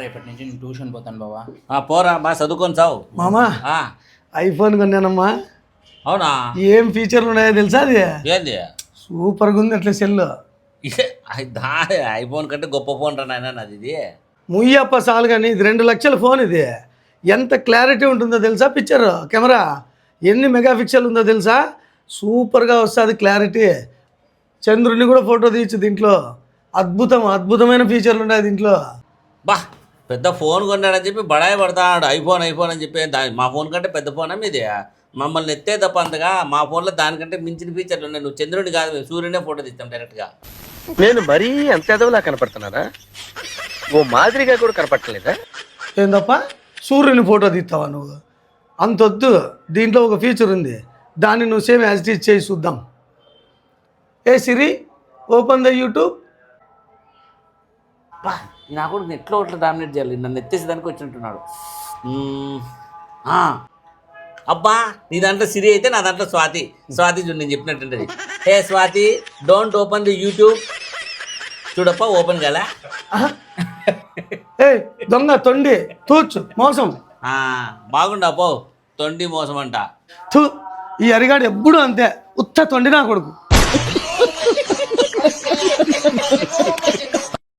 రేపటి నుంచి నేను ట్యూషన్ పోతాను బావా. పోరా బాగా చదువుకొని చావు మామా ఐఫోన్ కొన్నానమ్మా. అవునా? ఏం ఫీచర్లు ఉన్నాయో తెలుసా? అది ఏంది సూపర్గా ఉంది. అట్లా సెల్ ఐఫోన్ కంటే గొప్ప ఫోన్ రా నాయన నాది ఇది. ముయ్యప్ప చాలు కానీ ఇది 2 లక్షల ఫోన్. ఇది ఎంత క్లారిటీ ఉంటుందో తెలుసా? పిక్చర్ కెమెరా ఎన్ని మెగా పిక్సెల్ ఉందో తెలుసా? సూపర్గా వస్తుంది క్లారిటీ. చంద్రుడిని కూడా ఫోటో తీయచ్చు దీంట్లో. అద్భుతమైన ఫీచర్లు ఉన్నాయి దీంట్లో. బా పెద్ద ఫోన్ కొన్నాడని చెప్పి బడాయి పడతాడు. ఐఫోన్ అని చెప్పి మా ఫోన్ కంటే పెద్ద ఫోన్ మీది. మమ్మల్ని ఎత్తే తప్ప అంతగా మా ఫోన్లో దానికంటే మించిన ఫీచర్లు ఉన్నాయి. నువ్వు చంద్రుడిని కాదు, సూర్యునే ఫోటో తీస్తాం డైరెక్ట్గా. నేను మరీ అంత ఎదవలా కనపడుతున్నారా? ఓ మాదిరిగా కూడా కనపడలేదా? ఏందప్ప సూర్యుని ఫోటో తీస్తావా నువ్వు? అంతొద్దు. దీంట్లో ఒక ఫీచర్ ఉంది, దాన్ని నువ్వు సేమ్ యాజ్ ఇట్ ఈజ్ చేసి చూద్దాం. ఏ సిరి ఓపెన్ ద యూట్యూబ్. బా నా కూడా నెట్లో ఒకటి డామినేట్ చేయాలి. నన్ను ఎత్తేసి దానికి వచ్చినట్టున్నాడు. అబ్బా నీ దాంట్లో సిరి అయితే నా దాంట్లో స్వాతి చూడు నేను చెప్పినట్టుంటది. Hey Swathi don't open the YouTube. చూడప్ప ఓపెన్ కదా. ఏ దొంగ తొండి తూచు మోసం. బాగుండా పో. తొండి మోసం అంట. తూ ఈ అరిగాడు ఎప్పుడు అంతే, ఉత్త తొండి నా కొడుకు.